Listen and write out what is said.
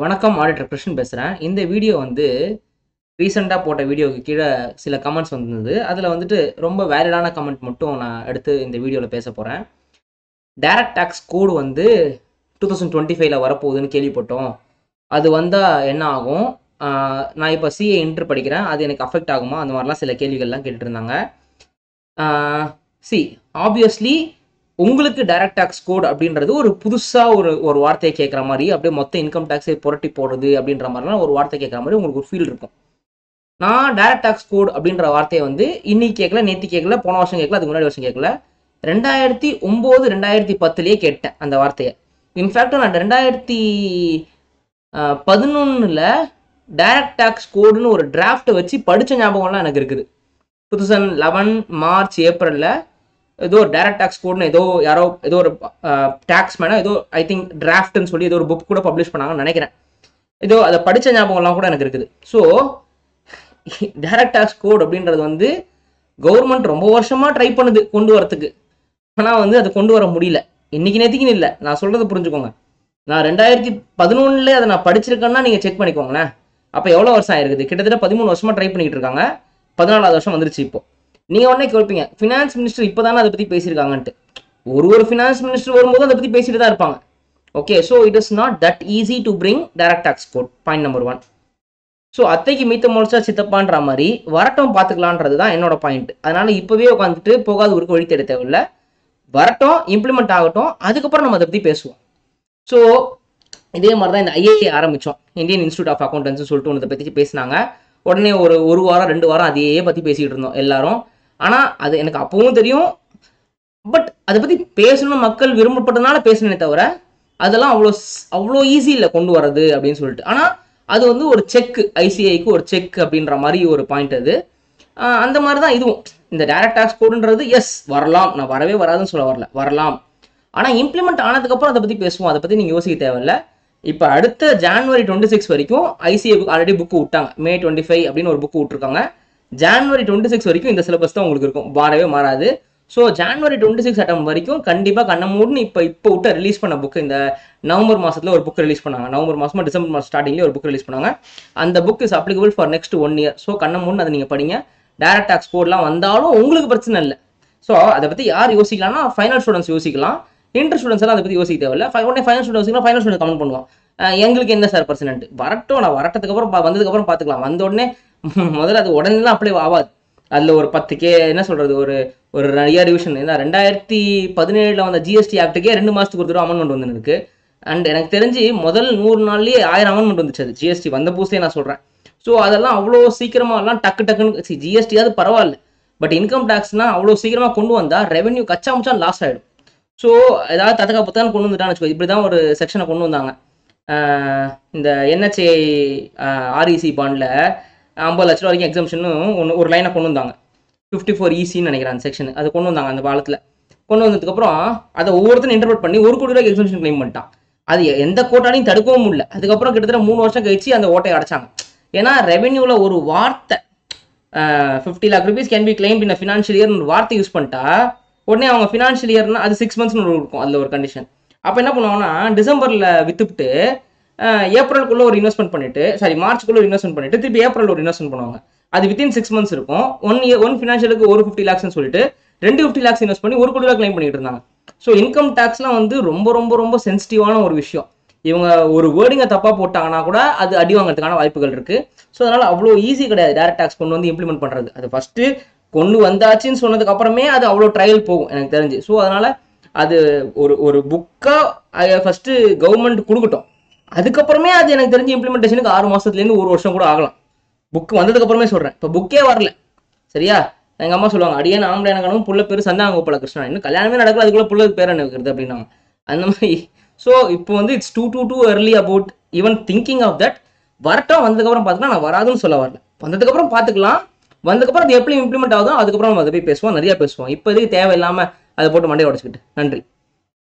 வணக்கம் ஆடிட்டர் கிருஷ்ணன் பேசுகிறேன். இந்த வீடியோ வந்து ரீசெண்டாக போட்ட வீடியோவுக்கு கீழே சில கமெண்ட்ஸ் வந்திருந்தது. அதில் வந்துட்டு ரொம்ப வேலிடான கமெண்ட் மட்டும் நான் எடுத்து இந்த வீடியோவில் பேச போகிறேன். டைரக்ட் டேக்ஸ் கோடு வந்து 2025 வரப்போகுதுன்னு கேள்விப்பட்டோம். அது வந்தால் என்ன ஆகும்? நான் இப்போ சிஏ இன்டர் படிக்கிறேன், அது எனக்கு அஃபெக்ட் ஆகுமா? அந்த மாதிரிலாம் சில கேள்விகள்லாம் கேட்டுட்டு இருந்தாங்க. ஆப்வியஸ்லி உங்களுக்கு டைரக்ட் டேக்ஸ் கோட் அப்படின்றது ஒரு புதுசாக ஒரு வார்த்தையை கேட்குற மாதிரி, அப்படியே மொத்த இன்கம் டேக்ஸை புரட்டி போடுறது அப்படின்ற மாதிரிலாம் ஒரு வார்த்தை கேட்குற மாதிரி உங்களுக்கு ஒரு ஃபீல் இருக்கும். நான் டைரக்ட் டேக்ஸ் கோட் அப்படின்ற வார்த்தையை வந்து இன்னைக்கு கேட்கல, நேற்று கேட்கல, போன வருஷம் கேட்கல, அதுக்கு முன்னாடி வருஷம் கேட்கல, 2009 2010 கேட்டேன் அந்த வார்த்தையை. இன்ஃபேக்ட் நான் 2011 டைரக்ட் டேக்ஸ் கோடுன்னு ஒரு டிராஃப்டை வச்சு படித்த ஞாபகம்லாம் எனக்கு இருக்குது. 2011 மார்ச் ஏப்ரலில் ஏதோ ஒரு டைரக்ட் டேக்ஸ் கோட்னு ஏதோ ஒரு டேக்ஸ் மேனா ஏதோ ஐ திங்க் டிராஃப்ட்னு சொல்லி ஏதோ ஒரு புக் கூட பப்ளிஷ் பண்ணாங்கன்னு நினைக்கிறேன். ஏதோ அதை படித்த ஞாபகம்லாம் கூட எனக்கு இருக்குது. ஸோ டைரக்ட் டேக்ஸ் கோட் அப்படின்றது வந்து கவர்மெண்ட் ரொம்ப வருஷமாக ட்ரை பண்ணுது கொண்டு வரத்துக்கு. ஆனால் வந்து அதை கொண்டு வர முடியல. இன்னைக்கு நேற்றுக்குன்னு இல்லை, நான் சொல்கிறத புரிஞ்சுக்கோங்க. நான் 2011 அதை நான் படிச்சிருக்கேன்னா நீங்கள் செக் பண்ணிக்கோங்களேன். அப்போ எவ்வளோ வருஷம் ஆயிருக்குது? கிட்டத்தட்ட 13 வருஷமாக ட்ரை பண்ணிக்கிட்டு இருக்காங்க. 14வது வருஷம் வந்துருச்சு. இப்போ நீங்கள் உடனே கேட்பீங்க, ஃபினான்ஸ் மினிஸ்டர் இப்போ தானே அதை பற்றி பேசியிருக்காங்கன்ட்டு. ஒரு ஃபினான்ஸ் மினிஸ்டர் வரும்போது அதை பற்றி பேசிட்டு தான் இருப்பாங்க. Okay, so it is not that easy to bring direct tax code. Point number 1. So அத்தைக்கு மீத்த முளைச்சா சித்தப்பான்ற மாதிரி வரட்டும் பார்த்துக்கலான்றது தான் என்னோட பாயிண்ட். அதனால இப்போவே உட்காந்துட்டு போகாத ஊருக்கு வழி தேட தேவையில்லை. வரட்டும், இம்ப்ளிமெண்ட் ஆகட்டும், அதுக்கப்புறம் நம்ம அதை பற்றி பேசுவோம். ஸோ இதே மாதிரி தான் இந்த ஐஏஏ ஆரம்பித்தோம், இந்தியன் இன்ஸ்டியூட் ஆஃப் அக்கௌண்டன்ஸ் சொல்லிட்டு ஒன்று பற்றி பேசினாங்க. உடனே ஒரு வாரம் 2 வாரம் அதையே பற்றி பேசிக்கிட்டு இருந்தோம் எல்லாரும். ஆனால் அது எனக்கு அப்பவும் தெரியும், பட் அதை பற்றி பேசணும்னு மக்கள் விரும்பப்பட்டதுனால பேசணுமே தவிர அதெல்லாம் அவ்வளோ ஈஸி இல்லை கொண்டு வர்றது அப்படின்னு சொல்லிட்டு. ஆனால் அது வந்து ஒரு செக், ஐசிஐக்கு ஒரு செக் அப்படின்ற மாதிரி ஒரு பாயிண்ட் அது. அந்த மாதிரி தான் இதுவும். இந்த டைரக்ட் டேக்ஸ் கோடுன்றது எஸ் வரலாம், நான் வரவே வராதுன்னு சொல்ல வரல, வரலாம். ஆனால் இம்ப்ளிமெண்ட் ஆனதுக்கப்புறம் அதை பற்றி பேசுவோம். அதை பற்றி நீங்கள் யோசிக்க தேவையில்லை. இப்போ அடுத்த January 26 வரைக்கும் ஐசிஐ ஆல்ரெடி புக்கு விட்டாங்க. May 25 அப்படின்னு ஒரு புக்கு விட்டுருக்காங்க. January 26 வரைக்கும் இந்த சிலபஸ் தான் உங்களுக்கு இருக்கும், மாறவே மாறாது. ஸோ January 26 அட்டம் வரைக்கும் கண்டிப்பாக கண்ண மூடுன்னு இப்போ விட்ட ரிலீஸ் பண்ண புக்கு, இந்த நவம்பர் மாதத்தில் ஒரு புக் ரிலீஸ் பண்ணாங்க. நவம்பர் மாதமா டிசம்பர் மாதம் ஸ்டார்டிங்லேயே ஒரு புக் ரிலீஸ் பண்ணாங்க. அந்த book is applicable for next 1 year. So கண்ண மூடுன்னு அதை நீங்கள் படிங்க. டைரக்ட் டேக்ஸ் கோட்லாம் வந்தாலும் உங்களுக்கு பிரச்சனை இல்லை. ஸோ அதை பற்றி யார் யோசிக்கலாம்னா ஃபைனல் ஸ்டூடெண்ட்ஸ் யோசிக்கலாம். இன்டர் ஸ்டூடெண்ட்ஸ் எல்லாம் அதை பற்றி யோசிக்க தேவையில்லை. உடனே ஃபைனல் ஸ்டூடெண்ட்ஸ் கமெண்ட் பண்ணுவான், எங்களுக்கு என்ன சார் பர்சன்ட் வரட்டும், நான் வரட்டதுக்கு அப்புறம் வந்ததுக்கப்புறம் பார்த்துக்கலாம். வந்த உடனே முதல்ல அது உடனே அப்ளை ஆகாது. அதில் ஒரு 10K என்ன சொல்கிறது, ஒரு இயர் ரிவிஷன். ஏன்னா 2017 வந்த ஜிஎஸ்டி ஆக்டுக்கே 2 மாதத்துக்கு ஒரு தடவை அமெண்ட்மெண்ட் வந்து இருக்கு. அண்ட் எனக்கு தெரிஞ்சு முதல் 100 நாள்லேயே 1000 அமெண்ட்மெண்ட் வந்துச்சு. அது ஜிஎஸ்டி வந்த புதுசே நான் சொல்கிறேன். ஸோ அதெல்லாம் அவ்வளோ சீக்கிரமாகலாம் டக்குன்னு ஜிஎஸ்டியாவது பரவாயில்ல, பட் இன்கம் டேக்ஸ்னால் அவ்வளோ சீக்கிரமாக கொண்டு வந்தால் ரெவென்யூ கச்சா முச்சான் லாஸ் ஆகிடும். ஸோ ஏதாவது தத்தக்கா புத்தான்னு கொண்டு வந்துட்டான்னு வச்சுக்கோ. இப்படி தான் ஒரு செக்ஷனை கொண்டு வந்தாங்க. இந்த NHA REC பாண்டில் 50 லட்ச ரூபா வரைக்கும் எக்ஸம்ஷன்னு ஒரு லைனை கொண்டு வந்தாங்க. 54 ECன்னு நினைக்கிறேன் அந்த செக்ஷன். அது கொண்டு வந்தாங்க அந்த காலத்தில். கொண்டு வந்ததுக்கப்புறம் அதை ஒவ்வொருத்தரும் இன்டர்பிரட் பண்ணி 1 கோடி ரூபாய்க்கு எக்ஸம்ஷன் கிளைம் பண்ணிட்டான். அது எந்த கோட்டாலையும் தடுக்கவும் முடியல. அதுக்கப்புறம் கிட்டத்தட்ட 3 வருஷம் கழிச்சு அந்த ஓட்டையை அடைச்சாங்க. ஏன்னா ரெவென்யூவில் ஒரு வார்த்தை 50 lakh rupees can be claimed in financial இயர்னு ஒரு வார்த்தை யூஸ் பண்ணிட்டா உடனே அவங்க ஃபினான்ஷியல் இயர்னா அது 6 monthsனு இருக்கும். அதில் ஒரு கண்டிஷன். அப்போ என்ன பண்ணுவாங்கன்னா டிசம்பரில் வித்துவிட்டு ஏப்ரலுக்குள்ள ஒரு இன்வெஸ்ட்மெண்ட் பண்ணிட்டு, மார்ச்சுக்குள்ள ஒரு இன்வெஸ்ட்மெண்ட் பண்ணிட்டு திருப்பி ஏப்ரல் ஒரு இன்வெஸ்ட்மெண்ட் பண்ணுவாங்க. அது வித்தின் 6 months இருக்கும். 1 ஃபினான்ஷியலுக்கு 50 lakhs சொல்லிட்டு 50 lakhs இன்வெஸ்ட் பண்ணி 1 கோடி ரூபாய் கிளைம் பண்ணிட்டு இருந்தாங்க. ஸோ இன்கம் டேக்ஸ்லாம் வந்து ரொம்ப ரொம்ப ரொம்ப சென்சிட்டிவான ஒரு விஷயம். இவங்க ஒரு வேர்டிங்கை தப்பாக போட்டாங்கன்னா கூட அது அடி வாங்கிறதுக்கான வாய்ப்புகள் இருக்கு. ஸோ அதனால அவ்வளோ ஈஸி கிடையாது டைரக்ட் டேக்ஸ் கொண்டு வந்து இம்ப்ளிமெண்ட் பண்ணுறது. அது ஃபர்ஸ்ட் கொண்டு வந்தாச்சுன்னு சொன்னதுக்கு அப்புறமே அது அவ்வளோ ட்ரையல் போகும் எனக்கு தெரிஞ்சு. ஸோ அதனால அது ஒரு புக்காக ஃபர்ஸ்ட் கவர்மெண்ட் கொடுக்கட்டும். அதுக்கப்புறமே அது எனக்கு தெரிஞ்சு இம்ப்ளிமெண்டேஷனுக்கு 6 மாசத்துலேருந்து 1 வருஷம் கூட ஆகலாம். புக் வந்ததுக்கு அப்புறமே சொல்றேன். இப்போ புக்கே வரல, சரியா? எங்க அம்மா சொல்லுவாங்க, அடியே ஆம்பளை எனக்கணும் புள்ள பேர் சந்தானகோபால கிருஷ்ணா, இன்னும் கல்யாணமே நடக்கல, அதுக்குள்ள புள்ள பேர் என்ன வைக்கிறது அப்படின்னாங்க. அந்த மாதிரி. ஸோ இப்போ வந்து it's too early about even thinking of that. வரட்டும், வந்ததுக்கப்புறம் பார்த்துக்கலாம். நான் வராதுன்னு சொல்ல வரல, வந்ததுக்கப்புறம் பார்த்துக்கலாம். வந்ததுக்கப்புறம் அது எப்படி இம்ப்ளிமெண்ட் ஆகுதோ அதுக்கப்புறம் நம்ம அதை போய் பேசுவோம், நிறைய பேசுவோம். இப்போ இதுக்கு தேவையில்லாம அதை போட்டு மண்டையை உடச்சிக்கிட்டு. நன்றி.